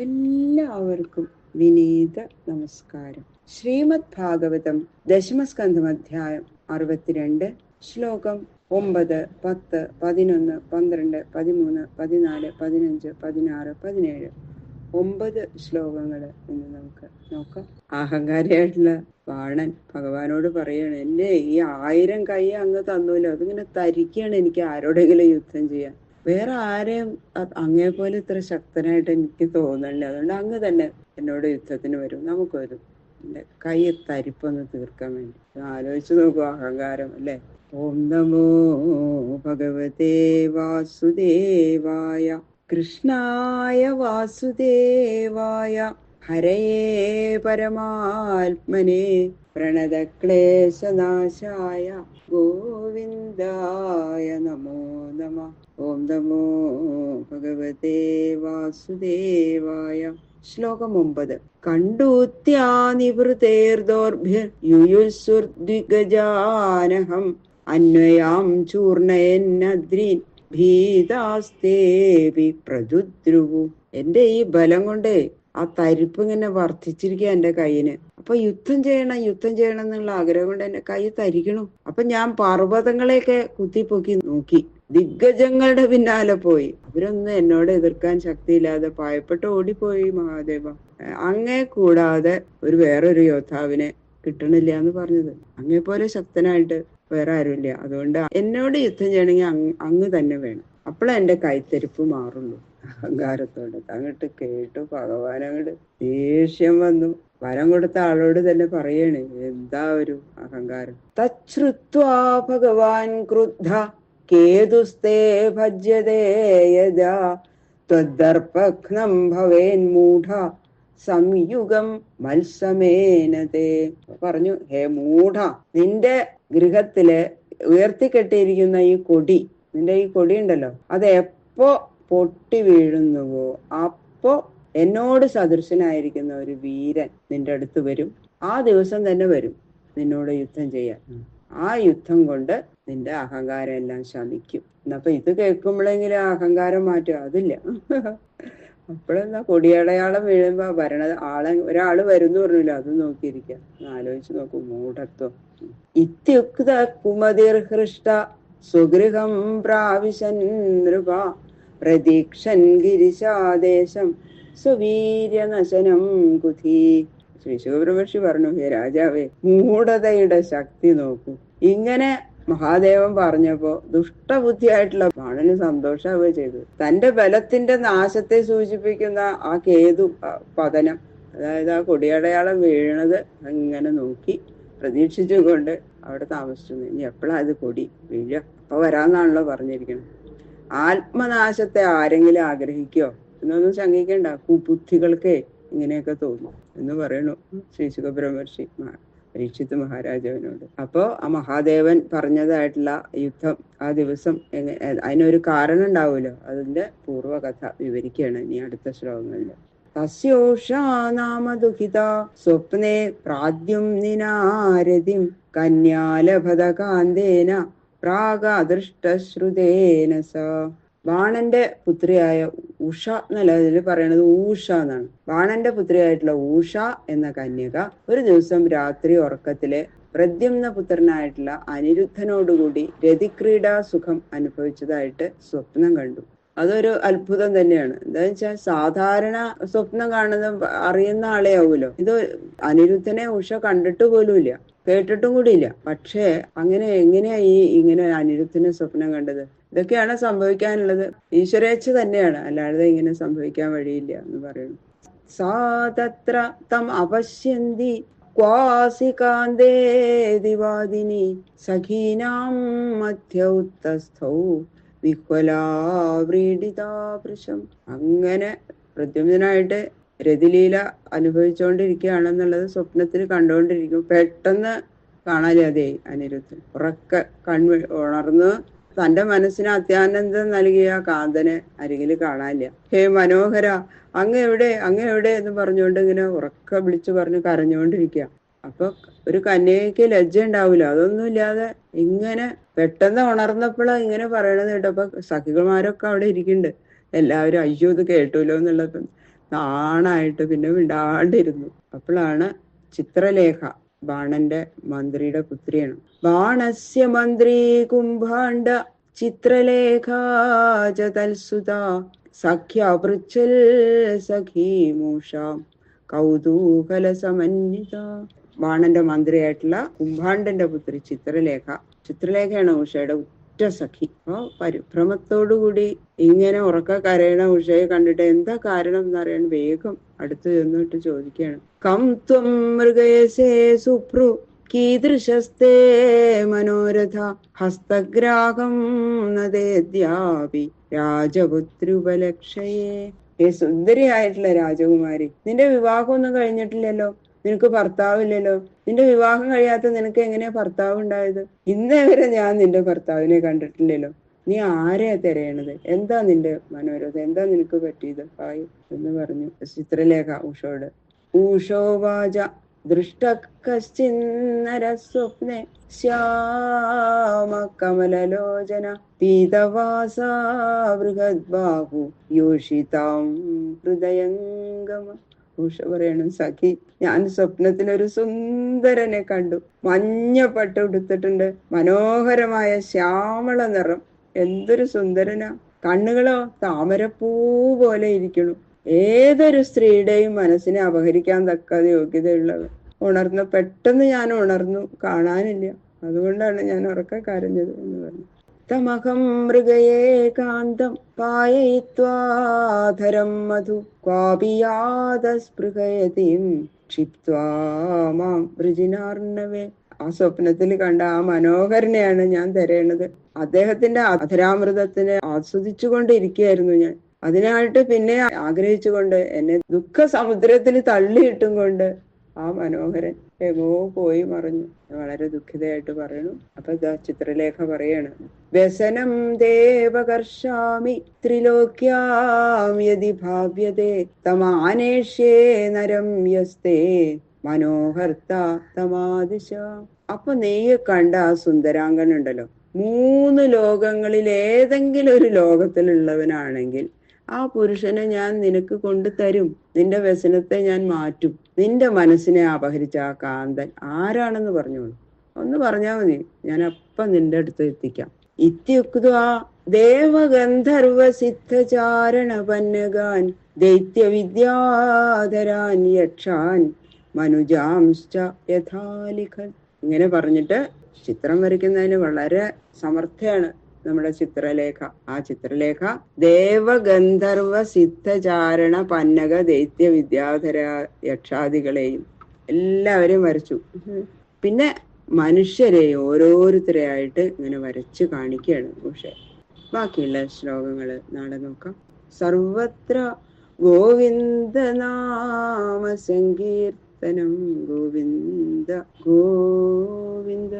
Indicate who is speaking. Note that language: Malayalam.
Speaker 1: എല്ലാവർക്കും വിനീത നമസ്കാരം. ശ്രീമദ് ഭാഗവതം ദശമസ്കന്ധം അധ്യായം 62, ശ്ലോകം 9, 10, 11, 12, 13, 14, 15, 16, 17. 9 ശ്ലോകങ്ങൾ ഇന്ന് നമുക്ക് നോക്കാം. അഹങ്കാരിയായിട്ടുള്ള ബാണൻ ഭഗവാനോട് പറയാണ്, എന്നെ ഈ 1000 കൈ അങ്ങ് തന്നൂല്ലോ, അതിങ്ങനെ തരിക്കാണ് എനിക്ക് ആരോടെങ്കിലും യുദ്ധം ചെയ്യാൻ. വേറെ ആരെയും അങ്ങേ പോലെ ഇത്ര ശക്തനായിട്ട് എനിക്ക് തോന്നണില്ല. അതുകൊണ്ട് അങ്ങ് തന്നെ എന്നോട് യുദ്ധത്തിന് വരും, നമുക്ക് വരും. എന്റെ കൈ തരിപ്പൊന്ന് തീർക്കാൻ വേണ്ടി. ആലോചിച്ച് നോക്കൂ, അഹങ്കാരം അല്ലെ. ഓം നമോ ഭഗവതേ വാസുദേവായ കൃഷ്ണായ വാസുദേവായ ഹരയേ പരമാത്മനെ പ്രണതക്ലേശനാശായ ഗോവിന്ദായ നമോ നമഃ. ഓം നമോ ഭഗവതേ വാസുദേവായ. ശ്ലോകം 9. കണ്ടൂത്യാനിവൃതേർദോർഭിർയുയുസ്സുർദ്വിഗജാനഹം അന്വയാം ചൂർണയന്നദ്രീൻ ഭീതാസ്തേവി പ്രജുദ്രുവു. എന്റെ ഈ ബലം കൊണ്ട് ആ തരിപ്പ് ഇങ്ങനെ വർദ്ധിച്ചിരിക്കുക എന്റെ കയ്യിന്. അപ്പൊ യുദ്ധം ചെയ്യണം എന്നുള്ള ആഗ്രഹം കൊണ്ട് എന്റെ കൈ തരിക്കണം. അപ്പൊ ഞാൻ പർവ്വതങ്ങളെയൊക്കെ കുത്തിപ്പൊക്കി നോക്കി, ദിഗ്ഗജങ്ങളുടെ പിന്നാലെ പോയി. അവരൊന്നും എന്നോട് എതിർക്കാൻ ശക്തിയില്ലാതെ ഭയപ്പെട്ട് ഓടിപ്പോയി മഹാദേവ. അങ്ങേ കൂടാതെ വേറൊരു യോദ്ധാവിനെ കിട്ടണില്ല എന്ന് പറഞ്ഞത്. അങ്ങേ പോലെ ശക്തനായിട്ട് വേറെ ആരുമില്ല. അതുകൊണ്ട് എന്നോട് യുദ്ധം ചെയ്യണമെങ്കിൽ അങ്ങ് തന്നെ വേണം. അപ്പോഴേ എന്റെ കൈത്തരിപ്പ് മാറുള്ളൂ. അഹങ്കാരത്തോടെ അങ്ങോട്ട് കേട്ടു ഭഗവാൻ. അങ്ങോട്ട് ദേഷ്യം വന്നു. വരം കൊടുത്ത ആളോട് തന്നെ പറയണേ, എന്താ ഒരു അഹങ്കാരം. തച്ഛ്രുത്വാ ഭഗവാൻ ക്രുദ്ധ കേതുസ്തേ ഭജ്യതേ യദാ ത്വദ്ദർപ്പഘ്നം ഭവേൻ മൂഢ സംയുഗം മത്സമേനതേ. പറഞ്ഞു, ഹേ മൂഢ, നിന്റെ ഗൃഹത്തില് ഉയർത്തിക്കെട്ടിയിരിക്കുന്ന ഈ കൊടി, നിന്റെ ഈ കൊടി ഉണ്ടല്ലോ, അത് എപ്പോ പൊട്ടി വീഴുന്നുവോ അപ്പോ എന്നോട് സദൃശനായിരിക്കുന്ന ഒരു വീരൻ നിന്റെ അടുത്ത് വരും. ആ ദിവസം തന്നെ വരും നിന്നോട് യുദ്ധം ചെയ്യാൻ. ആ യുദ്ധം കൊണ്ട് നിന്റെ അഹങ്കാരം എല്ലാം ശമിക്കും. എന്നപ്പൊ ഇത് കേൾക്കുമ്പോഴെങ്കിലും അഹങ്കാരം മാറ്റുക, അതില്ല. അപ്പോഴെന്താ, കൊടിയടയാളം വീഴുമ്പോ ഒരാള് വരുന്നു പറഞ്ഞില്ല, അത് നോക്കിയിരിക്കുക. ആലോചിച്ച് നോക്കൂ, മൂഢത്വം. ഇത്യുക്ത കുമതിർ ഹൃഷ്ട സ്വഗൃഹം പ്രാവിശൻ നൃപ പ്രതീക്ഷൻ ഗിരിശാദേശം സ്വവീര്യനശനം കുധി. ശ്രീ ശിവബ്രഹ്മർഷി പറഞ്ഞു, ഹേ രാജാവേ, മൂഢതയുടെ ശക്തി നോക്കൂ. ഇങ്ങനെ മഹാദേവൻ പറഞ്ഞപ്പോ ദുഷ്ടബുദ്ധിയായിട്ടുള്ള ബാണന് സന്തോഷാവുക ചെയ്തു. തന്റെ ബലത്തിന്റെ നാശത്തെ സൂചിപ്പിക്കുന്ന ആ കേതു പതനം, അതായത് ആ കൊടിയടയാളം വീഴണത് അങ്ങനെ നോക്കി പ്രതീക്ഷിച്ചുകൊണ്ട് അവിടെ താമസിച്ചു. ഇനി എപ്പോഴാ അത് കൊടി വീഴുക, അപ്പൊ വരാന്നാണല്ലോ പറഞ്ഞിരിക്കുന്നത്. ആത്മനാശത്തെ ആരെങ്കിലും ആഗ്രഹിക്കോ എന്നൊന്നും ശങ്കിക്കണ്ട. കുബുദ്ധികൾക്ക് ഇങ്ങനെയൊക്കെ തോന്നും എന്ന് പറയണു ശ്രീ സുഖബ്രഹ്മർഷി പരീക്ഷിത്ത് മഹാരാജാവിനോട്. അപ്പോ ആ മഹാദേവൻ പറഞ്ഞതായിട്ടുള്ള യുദ്ധം ആ ദിവസം അതിനൊരു കാരണം ഉണ്ടാവുമല്ലോ, അതിന്റെ പൂർവ്വകഥ വിവരിക്കുകയാണ് ഇനി അടുത്ത ശ്ലോകങ്ങളിൽ. തസ്യോഷാ നാമ ദുഃഖിത സ്വപ്നെ പ്രാദ്യും നിനാരതിം കന്യാലഭത കാന്തേന പ്രാഗാദൃഷ്ടശ്രുതേന സ. ബാണന്റെ പുത്രിയായ ഉഷ എന്നല്ല ഇതിൽ പറയണത്, ഊഷ എന്നാണ്. ബാണന്റെ പുത്രിയായിട്ടുള്ള ഊഷ എന്ന കന്യക ഒരു ദിവസം രാത്രി ഉറക്കത്തില് പ്രദ്യുമ്ന പുത്രനായിട്ടുള്ള അനിരുദ്ധനോടുകൂടി രതിക്രീഡാ സുഖം അനുഭവിച്ചതായിട്ട് സ്വപ്നം കണ്ടു. അതൊരു അത്ഭുതം തന്നെയാണ്. എന്താന്ന് വെച്ചാൽ സാധാരണ സ്വപ്നം കാണുന്നത് അറിയുന്ന ആളെ ആവുമല്ലോ. ഇത് അനിരുദ്ധനെ ഉഷ കണ്ടിട്ട് പോലുമില്ല, കേട്ടിട്ടും കൂടിയില്ല. പക്ഷേ എങ്ങനെയാ ഇങ്ങനെ അനിരുദ്ധനെ സ്വപ്നം കണ്ടത്? ഇതൊക്കെയാണ് സംഭവിക്കാനുള്ളത്. ഈശ്വരേച്ഛ തന്നെയാണ്, അല്ലാതെ ഇങ്ങനെ സംഭവിക്കാൻ വഴിയില്ല എന്ന് പറയുന്നു. സാ തത്ര തം അപശ്യന്തി ക്വാസി കാന്തേ ദിവാദിനി സഖീനാം മധ്യൗത്തസ്ഥൗ വിഹ്വലാവ്രീഡിതാപൃശം. അങ്ങനെ പ്രദ്യുമ്നായിട്ട് രതിലീല അനുഭവിച്ചുകൊണ്ടിരിക്കുകയാണെന്നുള്ളത് സ്വപ്നത്തിൽ കണ്ടുകൊണ്ടിരിക്കും. പെട്ടെന്ന് കാണാതെ അനിരുദ്ധൻ ഉറക്കെ ഉണർന്ന് തന്റെ മനസ്സിന് അത്യാനന്ദം നൽകിയ കാന്തനെ അരികിൽ കാണാനില്ല. ഹേ മനോഹര, അങ്ങ് എവിടെ എന്ന് പറഞ്ഞുകൊണ്ട് ഇങ്ങനെ ഉറക്ക വിളിച്ചു പറഞ്ഞ് കരഞ്ഞുകൊണ്ടിരിക്കുക. അപ്പൊ ഒരു കന്യകയ്ക്ക് ലജ്ജ ഉണ്ടാവൂല, അതൊന്നും ഇല്ലാതെ ഇങ്ങനെ പെട്ടെന്ന് ഉണർന്നപ്പോഴാ ഇങ്ങനെ പറയണത് കേട്ടപ്പോ സഖികമാരൊക്കെ അവിടെ ഇരിക്കുന്നുണ്ട്. എല്ലാവരും അയ്യോ ഇത് കേട്ടൂലോ എന്നുള്ളത് നാണായിട്ട് പിന്നെ വിടാണ്ടിരുന്നു. അപ്പോഴാണ് ചിത്രലേഖ, ബാണന്റെ മന്ത്രിയുടെ പുത്രിയാണ്. ബാണസ്യ മന്ത്രി കുംഭാണ്ഡ ചിത്രലേഖാ ച തൽസുത സഖ്യപൃച്ഛൽ സഖീമൂഷാം കൗതൂഹല സമന്വിത. ബാണന്റെ മന്ത്രിയായിട്ടുള്ള കുംഭാണ്ഡന്റെ പുത്രി ചിത്രലേഖ. ചിത്രലേഖയാണ് ഉഷയുടെ ഉറ്റ സഖി. അപ്പൊ പരിഭ്രമത്തോടുകൂടി ഇങ്ങനെ ഉറക്ക കരയണ ഉഷയെ കണ്ടിട്ട് എന്താ കാരണം എന്നറിയാൻ വേഗം അടുത്ത് ചെന്നിട്ട് ചോദിക്കുകയാണ്. കം ത്വം മൃഗയസേ സുഭ്രു കീദൃശസ്തേ മനോരഥ ഹസ്തഗ്രാഹം നദേദ്യാപി രാജപുത്രുപലക്ഷയേ. ഏ സുന്ദരിയായിട്ടുള്ള രാജകുമാരി, നിന്റെ വിവാഹം ഒന്നും കഴിഞ്ഞിട്ടില്ലല്ലോ, നിനക്ക് ഭർത്താവില്ലല്ലോ, നിന്റെ വിവാഹം കഴിയാത്ത നിനക്ക് എങ്ങനെയാ ഭർത്താവ് ഉണ്ടായത്? ഇന്നേ വരെ ഞാൻ നിന്റെ ഭർത്താവിനെ കണ്ടിട്ടില്ലല്ലോ, നീ ആരെയാ തിരയണത്? എന്താ നിന്റെ മനോരഥം? എന്താ നിനക്ക് പറ്റിയത്? ഹായ് എന്ന് പറഞ്ഞു ചിത്രലേഖ ഉഷോട്. ഊഷോവാച ദൃഷ്ട കശ്ചിന്നര സ്വപ്നെ ശ്യാമ കമലലോചന പീതവാസാ ബൃഹദ്ബാഹു യോഷിതാം ഹൃദയംഗമ. ഉഷ പറയണം, സഖി, ഞാൻ സ്വപ്നത്തിലൊരു സുന്ദരനെ കണ്ടു. മഞ്ഞ പട്ട് ഉടുത്തിട്ടുണ്ട്, മനോഹരമായ ശ്യാമള നിറം. എന്തൊരു സുന്ദരനാ! കണ്ണുകളോ താമരപ്പൂ പോലെ ഇരിക്കണു. ഏതൊരു സ്ത്രീയുടെയും മനസ്സിനെ അപഹരിക്കാൻ തക്ക യോഗ്യതയുള്ളവർ. പെട്ടെന്ന് ഞാൻ ഉണർന്നു, കാണാനില്ല. അതുകൊണ്ടാണ് ഞാൻ ഉറക്ക കരഞ്ഞത് എന്ന് പറഞ്ഞു. തമഹം മൃഗയേ കാന്തം പായയിത്വാധരം മധു ക്വാപിയാതസ്പൃഹയതിം ക്ഷിപ്ത്വാ മാം വൃജിനാർണവേ. ആ സ്വപ്നത്തിൽ കണ്ട ആ മനോഹരനെയാണ് ഞാൻ തിരയണത്. അദ്ദേഹത്തിന്റെ അധരാമൃതത്തിനെ ആസ്വദിച്ചുകൊണ്ടിരിക്കുകയായിരുന്നു ഞാൻ. അതിനായിട്ട് പിന്നെ ആഗ്രഹിച്ചുകൊണ്ട് എന്നെ ദുഃഖ സമുദ്രത്തിൽ തള്ളിയിട്ടും കൊണ്ട് ആ മനോഹരൻ എങ്ങോ പോയി മറഞ്ഞു. വളരെ ദുഃഖിതയായിട്ട് പറയണു. അപ്പൊ ചിത്രലേഖ പറയാണ്, വ്യസനം ദേവകർഷാമി ത്രിലോക്യാം യദി ഭാവ്യതേ തമാനേഷ്യേ നരം യസ്തേ മനോഹർത്ത തമാദിശ. അപ്പൊ നീ കണ്ട ആ സുന്ദരാംഗൻ ഉണ്ടല്ലോ, 3 ലോകങ്ങളിൽ ഏതെങ്കിലും ഒരു ലോകത്തിലുള്ളവനാണെങ്കിൽ ആ പുരുഷനെ ഞാൻ നിനക്ക് കൊണ്ടുതരും. നിന്റെ വ്യസനത്തെ ഞാൻ മാറ്റും. നിന്റെ മനസ്സിനെ അപഹരിച്ച ആ കാന്തൻ ആരാണെന്ന് പറഞ്ഞോളൂ, ഒന്ന് പറഞ്ഞാൽ മതി, ഞാൻ അപ്പം നിന്റെ അടുത്ത് എത്തിക്കാം. ഇത്യുക്ത്വാ ദേവഗന്ധർവ സിദ്ധചാരണ പന്നഗാൻ ദൈത്യവിദ്യാധരാൻ യക്ഷാൻ മനുജാംശ്ച യഥാലിഖൻ. ഇങ്ങനെ പറഞ്ഞിട്ട് ചിത്രം വരയ്ക്കുന്നതിന് വളരെ സമർത്ഥയാണ് നമ്മുടെ ചിത്രലേഖ. ആ ചിത്രലേഖ ദേവഗന്ധർവ സിദ്ധചാരണ പന്നക ദൈത്യ വിദ്യാധര യക്ഷാദികളെയും എല്ലാവരെയും വരച്ചു. പിന്നെ മനുഷ്യരെ ഓരോരുത്തരെയായിട്ട് ഇങ്ങനെ വരച്ച് കാണിക്കുകയാണ്. പക്ഷെ ബാക്കിയുള്ള ശ്ലോകങ്ങള് നാളെ നോക്കാം. സർവത്ര ഗോവിന്ദ നാമ സങ്കീർത്തനം ഗോവിന്ദ ഗോവിന്ദ.